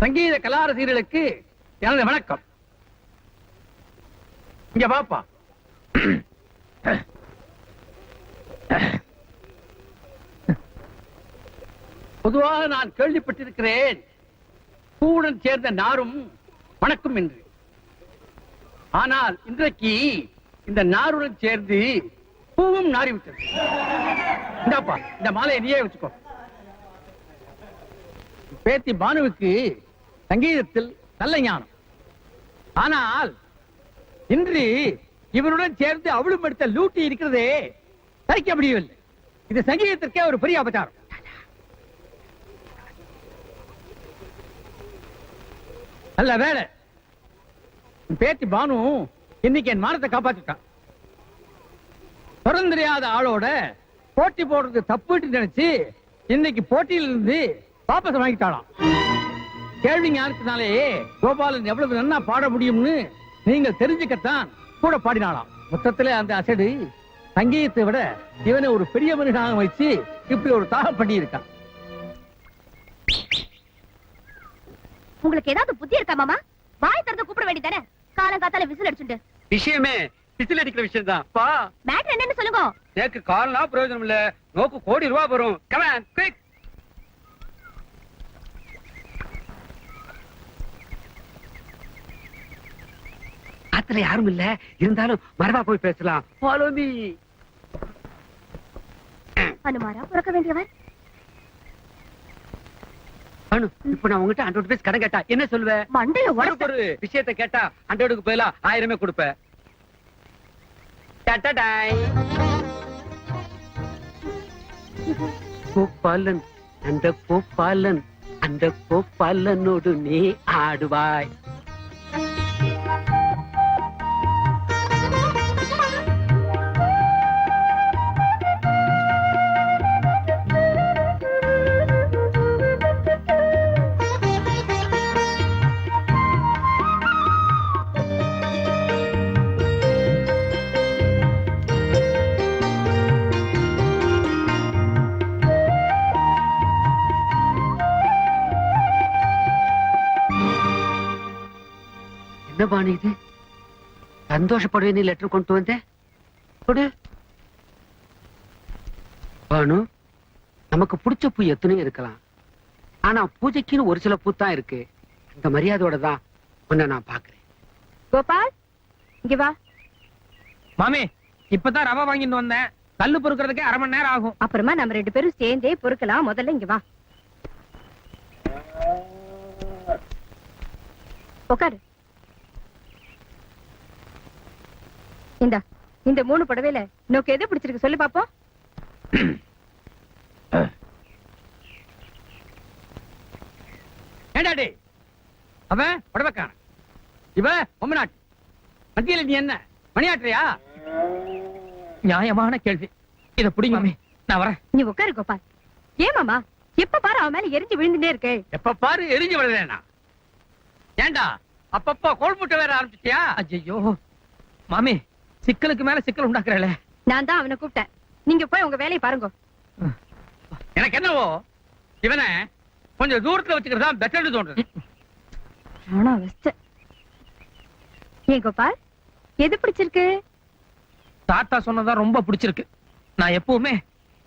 சங்கீத கலாரசிகர்களுக்கு எனது வணக்கம். இங்க பாப்பா. பொதுவாக நான் கேள்விப்பட்டிருக்கிறேன், பூவுடன் சேர்ந்த நாரும் வணக்கம் என்று. ஆனால் இன்றைக்கு இந்த நாருடன் சேர்ந்து பூவும் நாறிவிட்டது. இந்தாப்பா, இந்த மாலையை நீயே வச்சுக்கோ. பேத்தி பானுவுக்கு சங்கீதத்தில் நல்ல ஞானம். ஆனால் இன்று இவனுடன் சேர்ந்து அவளும் எடுத்த லூட்டி இருக்கிறதே சரிக்க முடியவில்லை. இது சங்கீதத்திற்கே ஒரு பெரிய அபச்சாரம். நல்ல வேலை, பேத்தி பானு இன்னைக்கு என் மானத்தை காப்பாத்திட்டான். தெரியாத ஆளோட போட்டி போடுறது தப்புட்டு நினைச்சு இன்னைக்கு போட்டியில இருந்து வாபஸ் வாங்கிட்டாளாம். கேள்வி ஞானத்தினாலே கோபாலன் எவ்வளவு நன்னா பாட முடியும்னு நீங்கள் தெரிஞ்சுக்கத்தான் கூட பாடினாலாம். மொத்தத்துல அந்த அசடு சங்கீதத்தை விட இவனை ஒரு பெரிய மனுஷனாக வச்சு இப்படி ஒரு தாகம் பண்ணி இருக்கான். உங்களுக்கு ஏதாவது புத்தி இருக்கா மாமா? வாய் திறந்து கூப்பிட வேண்டியதானே? காலம் காத்தால விசில் அடிச்சுட்டு. விஷயமே விசில் அடிக்கிற விஷயம் தான். மேட்டர் என்னன்னு சொல்லுங்க. எனக்கு காலனா பிரயோஜனம் இல்ல, நோக்கு கோடி ரூபாய் வரும். Come on quick. ஆத்துல யாரும் இல்ல, இருந்தாலும் மரபா போய் பேசலாம். Follow me. அனுமாரா பிறக்க வேண்டியவன். அனு, இப்ப நான் உங்ககிட்ட 100 ரூபாய் கடன் கேட்டா என்ன சொல்லுவ? மண்டைய உடைச்சு. ஒரு விஷயத்தை கேட்டா 100க்கு பதிலா 1000 கொடுப்ப. கோபாலன், அந்த கோபாலன், அந்த கோபாலனோடு நீ ஆடுவாய். என்ன பானு இது? சந்தோஷப்படுவேன் லெட்டர் கொண்டு வந்தேன். பானு, நமக்கு பிடிச்ச பூ எத்தனையும் இருக்கலாம், ஆனா பூஜைக்குன்னு ஒரு சில பூ தான் இருக்கு. அந்த மரியாதையோட தான் உன்னை நான் பாக்குறேன். கோபால், இங்க வா. மாமி, இப்பதான் ரவை வாங்கிட்டு வந்தேன். கல்லு பொறுக்கிறதுக்கு 1/2 மணி நேரம் ஆகும். அப்புறமா நம்ம 2 பேரும் சேர்ந்தே பொறுக்கலாம். முதல்ல இங்க வா, உட்காரு. இந்த 3 புடவையில நோக்கு எது பிடிச்சிருக்கு சொல்லு பாப்போம். ஏண்டாடி அவன் புடவைக்காரன், இவ பொம்மநாட்டு. மத்தியில நீ என்ன மணியாற்றியா? நியாயமான கேள்வி. இத புடிங்க மாமி, நான் வரேன். நீ உட்காரு கோபால். ஏன் மாமா எப்ப பாரு அவன் மேல எரிஞ்சு விழுந்துட்டே இருக்கு? எப்ப பாரு எரிஞ்சு விழுறேனா? ஏண்டா அப்பப்போ கோல்முட்டை வேற ஆரம்பிச்சிட்டியா? ஐயோ மாமி, சிக்கலுக்கு மேல சிக்கல் உண்டாக்குறல. நான் தான் அவனை கூப்பிட்டேன். நீங்க போய் உங்க வேலையை பாருங்க. எனக்கு என்னவோ இவனை கொஞ்சம் தூரத்துல வச்சுக்கிறதா பெட்டர்னு தோன்றுது. ஏன் கோபால், எது பிடிச்சிருக்கு? தாத்தா சொன்னதா ரொம்ப பிடிச்சிருக்கு. நான் எப்பவுமே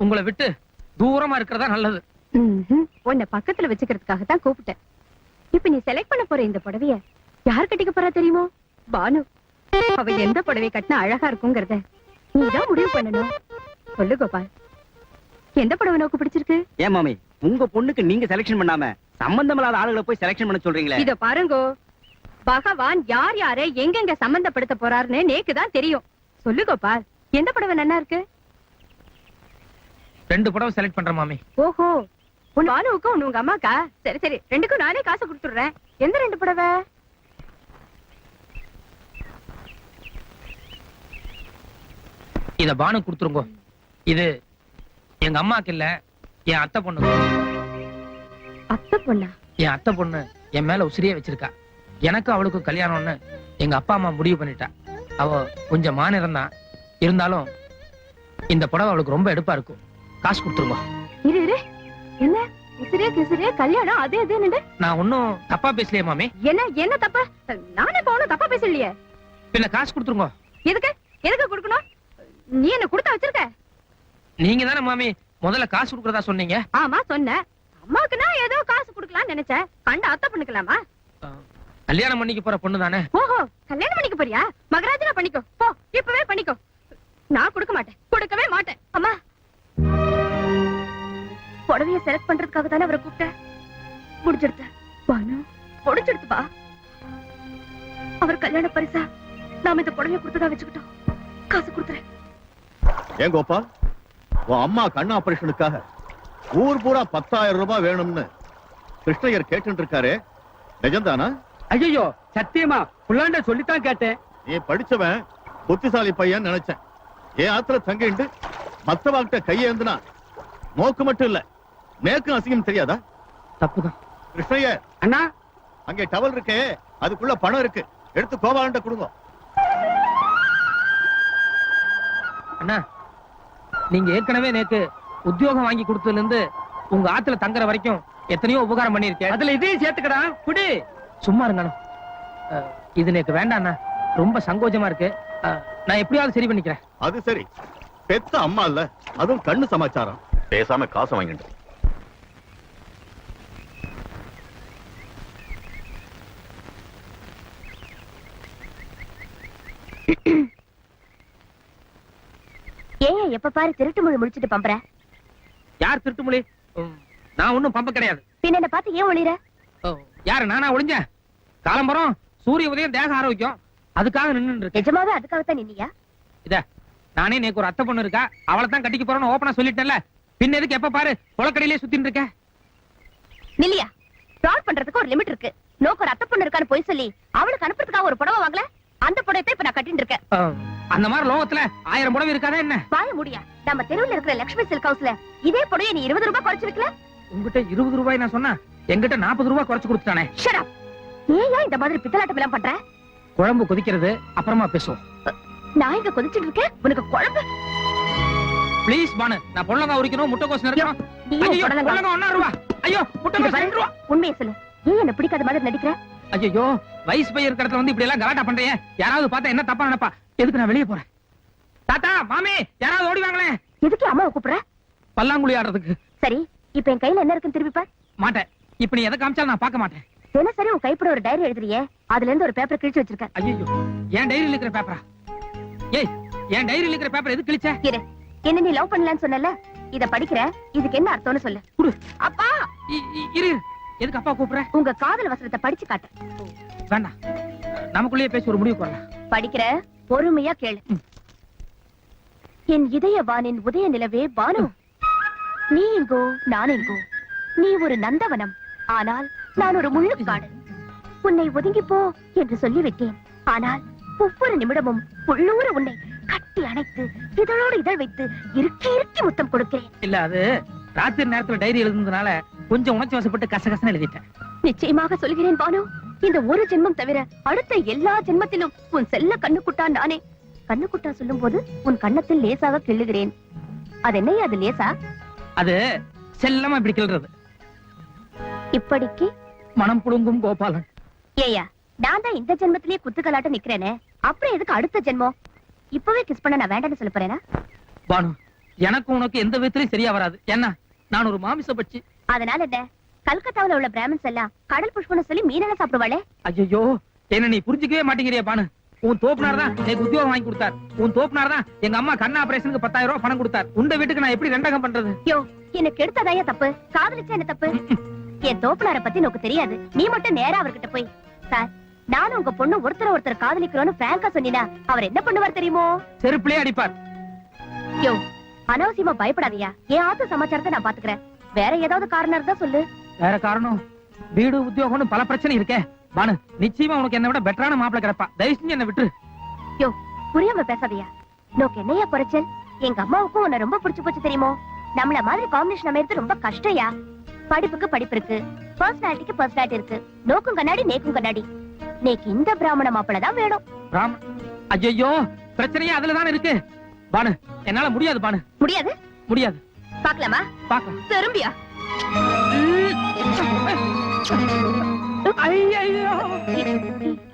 உங்களை விட்டு தூரமா இருக்கிறதா நல்லது. உன்னை பக்கத்துல வச்சுக்கிறதுக்காக தான் கூப்பிட்டேன். இப்ப நீ செலக்ட் பண்ண போற இந்த புடவைய யார் கட்டிக்க போறா தெரியுமோ? பானு. அவ எந்த புடவை கட்டினா அழகா இருக்குங்கிறத நீதான் முடிவு பண்ணணும். சொல்லு கோபால், எந்த புடவை நோக்கு பிடிச்சிருக்கு? ஏன் மாமி, உங்க பொண்ணுக்கு நீங்க செலக்ஷன் பண்ணாம சம்பந்தமில்லாத ஆளுகளை போய் செலக்ஷன் பண்ண சொல்றீங்களே? இத பாருங்கோ, பகவான் யார் யாரை எங்கெங்க சம்பந்தப்படுத்த போறாருன்னு நேக்குதான் தெரியும். சொல்லு கோபால், எந்த புடவை நல்லா இருக்கு? 2 புடவை செலக்ட் பண்றேன் மாமி. ஓஹோ, உன் பானுவுக்கும் ஒண்ணு உங்க அம்மாக்கா? சரி சரி, 2க்கும் நானே காசு கொடுத்துடுறேன். எந்த 2 புடவை? இத பானு கொடுத்துருங்க. இது எங்க அம்மாக்கு இல்ல, என் அத்தை பொண்ணு. அத்தை பொண்ணா? என் அத்தை பொண்ணு என் மேல உசிரியே வச்சிருக்கா. எனக்கு அவளுக்கு கல்யாணம்னு எங்க அப்பா அம்மா முடிவு பண்ணிட்டா. அவ கொஞ்சம் மாநிலம் தான், இருந்தாலும் இந்த புடவை அவளுக்கு ரொம்ப எடுப்பா இருக்கும். காசு கொடுத்துருங்க. இரு இரு, என்ன கிசிரே கிசிரே கல்யாணம் அதே இதுன்னு நான் ஒன்னும் தப்பா பேசலையே மாமி. என்ன தப்பா? நானே இப்ப ஒண்ணும் தப்பா பேசலையே. பின்ன காசு கொடுத்துருங்க. எதுக்கு எதுக்கு கொடுக்கணும்? நீ என்ன கொடுத்தா வச்சிருக்க? நீங்க தானே மாமி முதல்ல காசு கொடுக்கறதா சொன்னீங்க. ஆமா சொன்னேன். அம்மாக்கு நான் ஏதோ காசு கொடுக்கலாம்னு நினைச்சேன். கண்ட அத்தை பண்ணிக்கலாமா? கல்யாணம் பண்ணிக்க போற பொண்ணு தானே. ஓஹோ கல்யாணம் பண்ணிக்க போறியா? மகராஜனா பண்ணிக்கோ போ, இப்பவே பண்ணிக்கோ. நான் கொடுக்க மாட்டேன், கொடுக்கவே மாட்டேன். அம்மா புடவைய செலக்ட் பண்றதுக்காக தானே அவரை கூப்பிட்டேன். முடிச்செடுத்த பானு, முடிச்செடுத்து பா. அவர் கல்யாண பரிசா நாம இந்த புடவைய கொடுத்ததா வச்சுக்கிட்டோம். காசு கொடுத்துறேன். ஏன் கோபால், உன் அம்மா கண் ஆபரேஷனுக்காக ஊர் பூரா 10,000 ரூபாய் வேணும்னு கிருஷ்ணய்யர் கேட்டு இருக்காரு, நிஜம்தானா? ஐயோ சத்தியமா புள்ளாண்ட சொல்லித்தான் கேட்டேன். நீ படிச்சவன் புத்திசாலி பையன் நினைச்சேன். என் ஆத்துல தங்கிண்டு மத்தவாக்கிட்ட கையேந்துனா நோக்கு மட்டும் இல்ல நேக்கும் அசிங்கம் தெரியாதா? தப்புதான். கிருஷ்ணய்யர் அண்ணா, அங்கே டவல் இருக்கே, அதுக்குள்ள பணம் இருக்கு, எடுத்து கோபாலன்ட்ட கொடுங்க. அண்ணா, நீங்க ஏற்கனவே நேத்து உத்தியோகம் வாங்கி கொடுத்ததுல இருந்து உங்க ஆத்துல தங்குற வரைக்கும் எத்தனையோ உபகாரம் பண்ணிருக்கேன். அதுல இதையும் சேர்த்துக்கடா குடி. சும்மா இருங்க. இது எனக்கு வேண்டாண்ணா, ரொம்ப சங்கோஜமா இருக்கு. நான் எப்படியாவது சரி பண்ணிக்கிறேன். அது சரி, பெத்த அம்மா இல்ல, அதுவும் கண்ணு சமாச்சாரம். பேசாம காசை வாங்கிட்டு ஏன் எப்ப பாரு திருட்டு மொழி முடிச்சிட்டு பம்பற? யார் திருட்டுமொழி? நான் ஒண்ணும் பம்ப கிடையாது. பின்ன என்ன பார்த்து ஏன் ஒளிர? யாரு நானா ஒளிஞ்சேன்? காலம்பரம் சூரிய உதயம் தேக ஆரோக்கியம், அதுக்காக நின்னு இருக்கேன். நிஜமாவே அதுக்காகத்தான் நின்னியா? இத நானே நேக்கு ஒரு அத்தை பொண்ணு இருக்கா, அவளை தான் கட்டிக்க போறேன்னு ஓப்பனா சொல்லிட்டேன்ல. பின்ன எதுக்கு எப்ப பாரு கொலக்கடையிலே சுத்தின்னு இருக்க? நில்லியா, ஃப்ராட் பண்றதுக்கு ஒரு லிமிட் இருக்கு. நோக்கு ஒரு அத்தை பொண்ணு இருக்கான்னு போய் சொல்லி அவளுக்கு அனுப்புறதுக்காக ஒரு புடவை வாங்கல, அந்த புடவை இப்ப நான் கட்டிட்டு இருக்கேன். அந்த மாதிரி லோகத்துல 1000 புடவை இருக்காதா என்ன? வாய முடியா, நம்ம தெருவுல இருக்கிற லட்சுமி சில்க் ஹவுஸ்ல இதே புடவை நீ 20 ரூபாய் குறைச்சு விக்கல. உங்ககிட்ட 20 ரூபாய் நான் சொன்னா என்கிட்ட 40 ரூபாய் குறைச்சு கொடுத்துட்டானே. Shut up. ஏன் இந்த மாதிரி பித்தலாட்டம் எல்லாம் பண்ற? குழம்பு கொதிக்கிறது, அப்புறமா பேசுவோம். நான் இங்க கொதிச்சிட்டு இருக்கேன், உனக்கு குழம்பு? ப்ளீஸ் பானு, நான் பொள்ளங்க உரிக்கணும், முட்டைக்கோஸ் நறுக்கணும். ஐயோ பொள்ளங்க 1 ரூபாய். ஐயோ முட்டைக்கோஸ் 2 ரூபாய். உண்மையை சொல்லு, ஏன் என்ன பிடிக்காத மாதிரி நடிக்கிற? ஐயோ வயசு பையன் இருக்கிற இடத்துல வந்து இப்படி எல்லாம் கலாட்டா பண்றீங்க. யாராவது பார்த்தா என்ன தப்பா நினைப்பா? எதுக்கு நான் வெளியே போறேன். தாத்தா மாமி யாராவது ஓடி வாங்களேன். எதுக்கு அம்மாவை கூப்பிடுற? பல்லாங்குழி ஆடுறதுக்கு. சரி, இப்ப என் கையில என்ன இருக்குன்னு திருப்பி பார். மாட்டேன். இப்ப நீ எதை காமிச்சாலும் நான் பார்க்க மாட்டேன். தினசரி உன் கைப்பட ஒரு டைரி எழுதுறியே, அதுல இருந்து ஒரு பேப்பர் கிழிச்சு வச்சிருக்க. ஐயோ என் டைரியில் இருக்கிற பேப்பரா? ஏய், என் டைரியில் இருக்கிற பேப்பர் எது கிழிச்ச? இரு, என்ன நீ லவ் பண்ணலாம்னு சொன்னல, இத படிக்கிற, இதுக்கு என்ன அர்த்தம்னு சொல்லு. குடு. அப்பா, இரு. எதுக்கு அப்பா கூப்பிடுற? உங்க காதல் வசனத்தை படிச்சு காட்டு. வேண்டாம், நமக்குள்ளேயே பேசி ஒரு முடிவுக்கு வரலாம். படிக்கிற, பொறுமையா கேளு. என் இதய வானின் உதய நிலவே பானு, நீ எங்கோ நான் எங்கோ, நீ ஒரு நந்தவனம், ஆனால் நான் ஒரு முள்ளுக்காடு. உன்னை ஒதுங்கி போ என்று சொல்லிவிட்டேன், ஆனால் ஒவ்வொரு நிமிடமும் உள்ளூர உன்னை கட்டி அணைத்து இதழோடு இதழ் வைத்து இறுக்கி இறுக்கி முத்தம் கொடுக்கிறேன். இல்ல, அது ராத்திரி நேரத்துல டைரி எழுதுனதுனால கொஞ்சம் உணர்ச்சி வசப்பட்டு கசகசன்னு எழுதிட்டேன். நிச்சயமாக சொல்கிறேன் பானு, இந்த ஒரு ஜென்மம் தவிர அடுத்த எல்லா ஜென்மத்திலும் உன் செல்ல கண்ணுக்குட்டா நானே. கண்ணுக்குட்டா சொல்லும் போது உன் கண்ணத்தில் லேசாக கிள்ளுகிறேன். அது என்ன, அது லேசா? அது செல்லமா இப்படி கிள்றது. இப்படிக்கு மனம் புடுங்கும் கோபாலன். ஏயா, நான் தான் இந்த ஜென்மத்திலேயே குத்துக்கலாட்ட நிக்கிறேனே, அப்புறம் எதுக்கு அடுத்த ஜென்மம்? இப்பவே கிஸ் பண்ண நான் வேண்டாம்னு சொல்ல போறேனா? பானு, எனக்கு உனக்கு எந்த விதத்திலயும் சரியா வராது. என்ன, நான் ஒரு மாமிச பட்சி. அதனால என்ன, கல்கத்தாவுல உள்ள பிராமின்ஸ் எல்லாம் கடல் புஷ்பம்னு சொல்லி மீனெல்லாம் சாப்பிடுவாளே. ஐயோ, என்ன நீ புரிஞ்சுக்கவே மாட்டேங்கிறியா பானு? உன் தோப்புனார் தான் எனக்கு உத்தியோகம் வாங்கி கொடுத்தார். உன் தோப்புனார் தான் எங்க அம்மா கண் ஆபரேஷனுக்கு 10,000 ரூபாய் பணம் கொடுத்தார். உண்ட வீட்டுக்கு நான் எப்படி ரெண்டகம் பண்றது? யோ, எனக்கு எடுத்ததாயா தப்பு, காதலிச்சா என்ன தப்பு? என் தோப்புனார பத்தி உனக்கு தெரியாது, நீ மட்டும் நேரா அவர்கிட்ட போய், சார் நானும் உங்க பொண்ணு ஒருத்தர் காதலிக்கிறோன்னு பிராங்கா சொன்னீனா அவர் என்ன பண்ணுவார் தெரியுமோ? செருப்பிலே அடிப்பார். யோ, அனாவசியமா பயப்படாதயா, என் ஆத்து சமாச்சாரத்தை நான் பாத்துக்கிறேன். வேற ஏதாவது காரணம் இருந்தா சொல்லு. வேற காரணம்? வீடு உத்தியோகம்னு பல பிரச்சனை இருக்கே பானு. நிச்சயமா உனக்கு என்ன விட பெட்டரான மாப்பிளை கிடப்பா. தயவு செஞ்சு என்ன விட்டுரு. யோ, புரியாம பேசாதயா. நோக்கு என்னையா குறைச்சல்? எங்க அம்மாவுக்கும் உன்னை ரொம்ப பிடிச்சு போச்சு தெரியுமோ? நம்மள மாதிரி காம்பினேஷன் அமையறது ரொம்ப கஷ்டயா. படிப்புக்கு படிப்பு இருக்கு, பர்சனாலிட்டிக்கு பர்சனாலிட்டி இருக்கு. நோக்கும் கண்ணாடி நேக்கும் கண்ணாடி. நேக்கு இந்த பிராமண மாப்பிளை தான் வேணும். ஐயோ, பிரச்சனையே அதுலதான் இருக்கு பானு. என்னால முடியாது பானு. முடியாது? முடியாது. பாக்கலாமா? பாக்கலாம். திரும்பியா? ஐயையோ!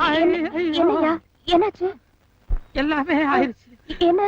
ஐயையோ! என்னய்யா என்னாச்சு எல்லாமே ஆயிடுச்சு. என்ன